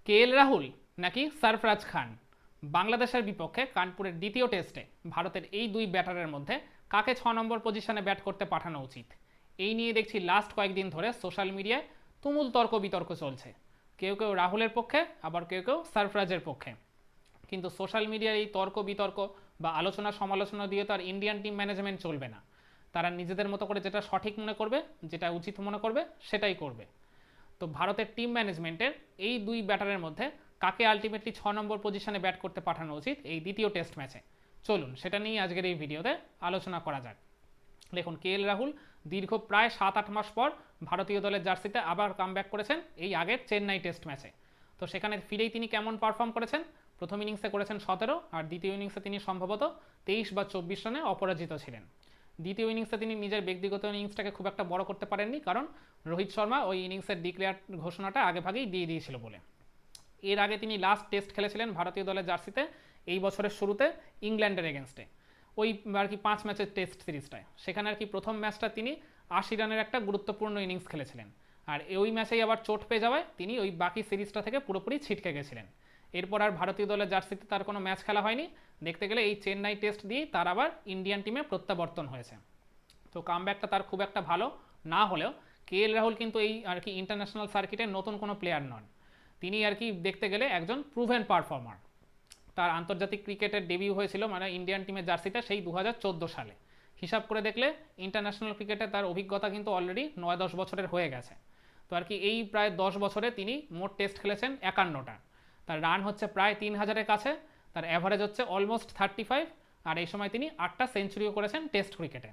KL Rahul নাকি সরফরাজ খান, বাংলাদেশের বিপক্ষে কানপুরের দ্বিতীয় টেস্টে ভারতের এই দুই ব্যাটারের মধ্যে কাকে 6 নম্বর পজিশনে ব্যাট করতে পাঠানো উচিত, এই নিয়ে দেখছি লাস্ট কয়েকদিন ধরে সোশ্যাল মিডিয়ায় তুমুল তর্ক বিতর্ক চলছে। কেউ কেউ রাহুলের পক্ষে, আবার কেউ কেউ সরফরাজের পক্ষে। কিন্তু সোশ্যাল মিডিয়ার এই তর্ক বিতর্ক বা আলোচনা সমালোচনা দিয়ে তো আর ইন্ডিয়ান টিম ম্যানেজমেন্ট চলবে না। তারা নিজেদের মতো করে যেটা সঠিক মনে করবে, যেটা উচিত মনে করবে, সেটাই করবে। তো ভারতের টিম ম্যানেজমেন্টের এই দুই ব্যাটারের মধ্যে কাকে আলটিমেটলি 6 নম্বর পজিশনে ব্যাট করতে পাঠানো উচিত এই দ্বিতীয় টেস্ট ম্যাচে, চলুন সেটা নিয়ে আজকের এই ভিডিওতে আলোচনা করা যাক। দেখুন, কেএল রাহুল দীর্ঘ প্রায় 7-8 মাস পর ভারতীয় দলের জার্সিতে আবার কামব্যাক করেছেন এই আগের চেন্নাই টেস্ট ম্যাচে। তো সেখানে ফিরেই তিনি কেমন পারফর্ম করেছেন? প্রথম ইনিংসে করেছেন 17, আর দ্বিতীয় ইনিংসে তিনি সম্ভবত 23 বা 24 রানে অপরাজিত ছিলেন। দ্বিতীয় ইনিংসে তিনি নিজের ব্যক্তিগত ইনিংসটাকে খুব একটা বড় করতে পারেননি, কারণ রোহিত শর্মা ওই ইনিংসের ডিক্লেয়ার ঘোষণাটা আগেভাগেই দিয়ে দিয়েছিল বলে। এর আগে তিনি লাস্ট টেস্ট খেলেছিলেন ভারতীয় দলের জার্সিতে এই বছরের শুরুতে ইংল্যান্ডের এগেনস্টে, ওই আর কি 5 ম্যাচের টেস্ট সিরিজটায়। সেখানে আর কি প্রথম ম্যাচটা তিনি 80 রানের একটা গুরুত্বপূর্ণ ইনিংস খেলেছিলেন, আর ওই ম্যাচেই আবার চোট পেয়ে যাওয়ায় তিনি ওই বাকি সিরিজটা থেকে পুরোপুরি ছিটকে গেছিলেন। এরপর আর ভারতীয় দলের জার্সিতে তার কোনো ম্যাচ খেলা হয়নি। দেখতে গেলে এই চেন্নাই টেস্ট দিয়েই তার আবার ইন্ডিয়ান টিমে প্রত্যাবর্তন হয়েছে। তো কামব্যাকটা তার খুব একটা ভালো না হলেও কেএল রাহুল কিন্তু এই আর কি ইন্টারন্যাশনাল সার্কিটের নতুন কোনো প্লেয়ার নন। তিনি আর কি দেখতে গেলে একজন প্রুভেন পারফর্মার। তার আন্তর্জাতিক ক্রিকেটের ডেবিউ হয়েছিল মানে ইন্ডিয়ান টিমের জার্সিতে সেই 2014 সালে। হিসাব করে দেখলে ইন্টারন্যাশনাল ক্রিকেটে তার অভিজ্ঞতা কিন্তু অলরেডি 9-10 বছরের হয়ে গেছে। তো আর কি এই প্রায় 10 বছরে তিনি মোট টেস্ট খেলেছেন 51টা। তার রান হচ্ছে প্রায় 3000-এর কাছে, তার অ্যাভারেজ হচ্ছে অলমোস্ট 35, আর এই সময় তিনি 8টা সেঞ্চুরিও করেছেন টেস্ট ক্রিকেটে।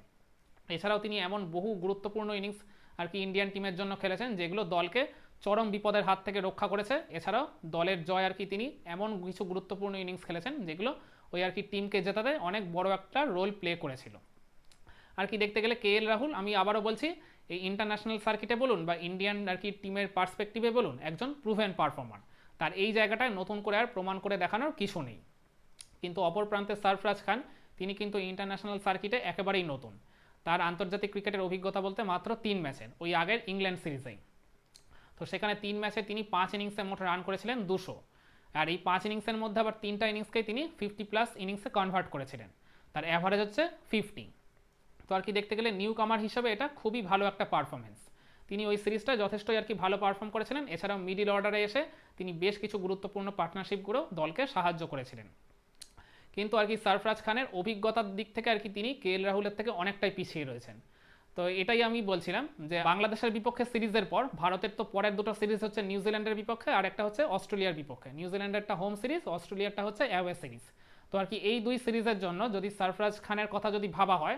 এছাড়াও তিনি এমন বহু গুরুত্বপূর্ণ ইনিংস আর কি ইন্ডিয়ান টিমের জন্য খেলেছেন যেগুলো দলকে চরম বিপদের হাত থেকে রক্ষা করেছে। এছাড়াও দলের জয় আর কি তিনি এমন কিছু গুরুত্বপূর্ণ ইনিংস খেলেছেন যেগুলো ওই আর কি টিমকে জেতাতে অনেক বড় একটা রোল প্লে করেছিল। আর কি দেখতে গেলে কেএল রাহুল, আমি আবারও বলছি, এই ইন্টারন্যাশনাল সার্কিটে বলুন বা ইন্ডিয়ান আর কি টিমের পার্সপেক্টিভে বলুন, একজন প্রুভেন পারফর্মার। তার এই জায়গাটায় নতুন করে আর প্রমাণ করে দেখানোর কিছু নেই। কিন্তু অপর প্রান্তে সরফরাজ খান, তিনি কিন্তু ইন্টারন্যাশনাল সার্কিটে একেবারেই নতুন। তার আন্তর্জাতিক ক্রিকেটের অভিজ্ঞতা বলতে মাত্র 3 ম্যাচের, ওই আগের ইংল্যান্ড সিরিজেই। তো সেখানে 3 ম্যাচে তিনি 5 ইনিংসে মোট রান করেছিলেন 200, আর এই 5 ইনিংসের মধ্যে আবার 3টা ইনিংসকেই তিনি 50+ ইনিংসে কনভার্ট করেছিলেন। তার অ্যাভারেজ হচ্ছে 50। তো আর কি দেখতে গেলে নিউ কামার হিসাবে এটা খুবই ভালো একটা পারফরমেন্স। তিনি ওই সিরিজটা যথেষ্টই আর কি ভালো পারফর্ম করেছিলেন। এছাড়াও মিডিল অর্ডারে এসে তিনি বেশ কিছু গুরুত্বপূর্ণ পার্টনারশিপগুলো দলকে সাহায্য করেছিলেন। কিন্তু আর কি সরফরাজ খানের অভিজ্ঞতার দিক থেকে আর কি তিনি কেএল রাহুলের থেকে অনেকটাই পিছিয়ে রয়েছেন। তো এটাই আমি বলছিলাম যে বাংলাদেশের বিপক্ষে সিরিজের পর ভারতের তো পরের দুটো সিরিজ হচ্ছে নিউজিল্যান্ডের বিপক্ষে আর একটা হচ্ছে অস্ট্রেলিয়ার বিপক্ষে। নিউজিল্যান্ডেরটা হোম সিরিজ, অস্ট্রেলিয়ারটা হচ্ছে অ্যাওয়ে সিরিজ। তো আর কি এই দুই সিরিজের জন্য যদি সরফরাজ খানের কথা যদি ভাবা হয়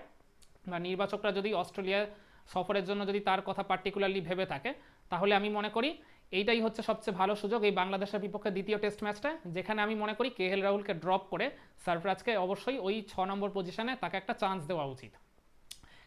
বা নির্বাচকরা যদি অস্ট্রেলিয়া সফরের জন্য যদি তার কথা পার্টিকুলারলি ভেবে থাকে, তাহলে আমি মনে করি এইটাই হচ্ছে সবচেয়ে ভালো সুযোগ এই বাংলাদেশের বিপক্ষে দ্বিতীয় টেস্ট ম্যাচটা, যেখানে আমি মনে করি কেএল রাহুলকে ড্রপ করে সরফরাজকে অবশ্যই ওই 6 নম্বর পজিশনে তাকে একটা চান্স দেওয়া উচিত।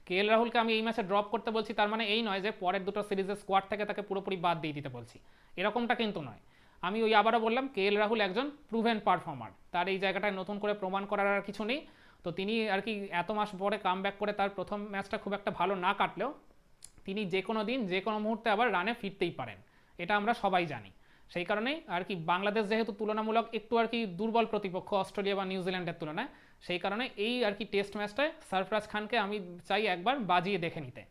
কেএল রাহুলকে আমি এই ম্যাচে ড্রপ করতে বলছি তার মানে এই নয় যে পরের দুটো সিরিজের স্কোয়াড থেকে তাকে পুরোপুরি বাদ দিয়ে দিতে বলছি, এরকমটা কিন্তু নয়। আমি ওই আবারও বললাম, কেএল রাহুল একজন প্রুভেন পারফর্মার, তার এই জায়গাটায় নতুন করে প্রমাণ করার আর কিছু নেই। তো তিনি আর কি এত মাস পরে কামব্যাক করে তার প্রথম ম্যাচটা খুব একটা ভালো না কাটলেও তিনি যে কোনো দিন যে কোনো মুহূর্তে আবার রানে ফিরতেই পারেন, এটা আমরা সবাই জানি। সেই কারণেই আর কি বাংলাদেশ যেহেতু তুলনামূলক একটু আর কি দুর্বল প্রতিপক্ষ অস্ট্রেলিয়া বা নিউজিল্যান্ডের তুলনায়, সেই কারণে এই আর কি টেস্ট ম্যাচটায় সরফরাজ খানকে আমি চাই একবার বাজিয়ে দেখে নিতে,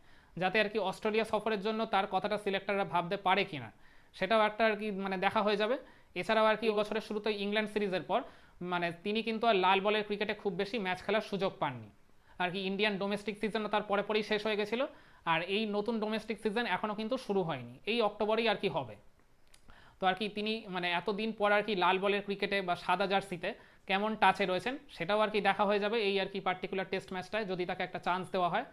যাতে আর কি অস্ট্রেলিয়া সফরের জন্য তার কথাটা সিলেক্টররা ভাবতে পারে কিনা সেটাও একটা আর কি মানে দেখা হয়ে যাবে। এছাড়াও আর কি বছরের শুরুতে ইংল্যান্ড সিরিজের পর মানে তিনি কিন্তু আর লাল বলের ক্রিকেটে খুব বেশি ম্যাচ খেলার সুযোগ পাননি। আর কি ইন্ডিয়ান ডোমেস্টিক সিজনও তার পরে পরেই শেষ হয়ে গেছিলো, আর এই নতুন ডোমেস্টিক সিজন এখনও কিন্তু শুরু হয়নি, এই অক্টোবরেই আর কি হবে। তো আর কি তিনি মানে এতদিন পর আর কি লাল বলের ক্রিকেটে বা সাদা জার্সিতে কেমন টাচে রয়েছেন সেটাও আর কি দেখা হয়ে যাবে এই আর কি পার্টিকুলার টেস্ট ম্যাচটায়, যদি তাকে একটা চান্স দেওয়া হয়।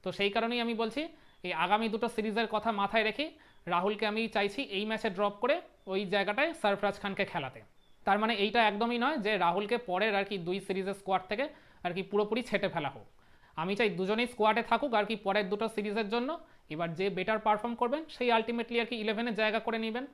তো সেই কারণেই আমি বলছি এই আগামী দুটো সিরিজের কথা মাথায় রেখে রাহুলকে আমি চাইছি এই ম্যাচে ড্রপ করে ওই জায়গাটায় সরফরাজ খানকে খেলাতে। তার মানে এইটা একদমই নয় যে রাহুলকে পরের আর কি দুই সিরিজের স্কোয়াড থেকে আর কি পুরোপুরি ছেটে ফেলা হোক। আমি চাই দুজনেই স্কোয়াডে থাকুক আর কি পরের দুটো সিরিজের জন্য। এবার যে বেটার পারফর্ম করবেন সেই আলটিমেটলি আর কি 11-এ জায়গা করে নেবেন।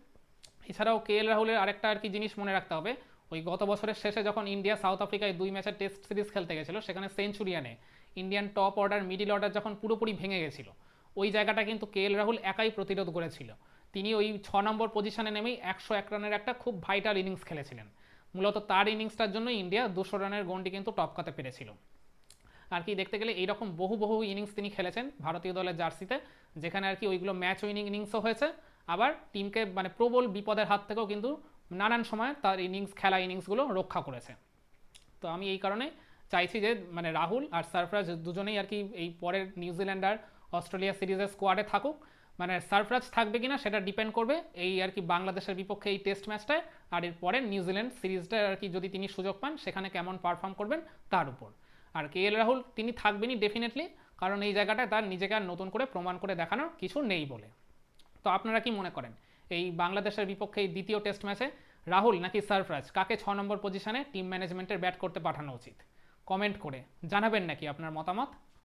এছাড়াও কেএল রাহুলের আরেকটা আর কি জিনিস মনে রাখতে হবে, ওই গত বছরের শেষে যখন ইন্ডিয়া সাউথ আফ্রিকায় 2 ম্যাচের টেস্ট সিরিজ খেলতে গেছিলো, সেখানে সেঞ্চুরি আনে Indian top order middle order যখন পুরোপুরি ভেঙে গেছিলো, ওই জায়গাটা কিন্তু কেএল রাহুল একাই প্রতিরোধ করেছিল। তিনি ওই 6 নম্বর পজিশনে নেমেই 101 রানের একটা খুব ভাইটাল ইনিংস খেলেছিলেন। মূলত তার ইনিংসটার জন্য ইন্ডিয়া 200 রানের গন্ডি কিন্তু টপকাতে পেরেছিল। আর কি দেখতে গেলে এইরকম বহু বহু ইনিংস তিনি খেলেছেন ভারতীয় দলের জার্সিতে, যেখানে আর কি ওইগুলো ম্যাচ উইনিং ইনিংসও হয়েছে, আবার টিমকে মানে প্রবল বিপদের হাত থেকেও কিন্তু নানান সময় তার খেলা ইনিংসগুলো রক্ষা করেছে। তো আমি এই কারণে চাইছি যে মানে রাহুল আর সারফরাজ দুজনেই আর কি এই পরের নিউজিল্যান্ড আর অস্ট্রেলিয়া সিরিজের স্কোয়াডে থাকুক। মানে সারফরাজ থাকবে কিনা সেটা ডিপেন্ড করবে এই আর কি বাংলাদেশের বিপক্ষে এই টেস্ট ম্যাচটায়, আর এর পরের নিউজিল্যান্ড সিরিজটা আর কি যদি তিনি সুযোগ পান সেখানে কেমন পারফর্ম করবেন তার উপর। আর রাহুল তিনি থাকবেনই ডেফিনেটলি, কারণ এই জায়গাটায় তার নিজেকে আর নতুন করে প্রমাণ করে দেখানোর কিছু নেই বলে। তো আপনারা কি মনে করেন এই বাংলাদেশের বিপক্ষে এই দ্বিতীয় টেস্ট ম্যাচে রাহুল নাকি সারফরাজ কাকে 6 নম্বর পজিশনে টিম ম্যানেজমেন্টের ব্যাট করতে পাঠানো উচিত? কমেন্ট করে জানাবেন নাকি আপনার মতামত।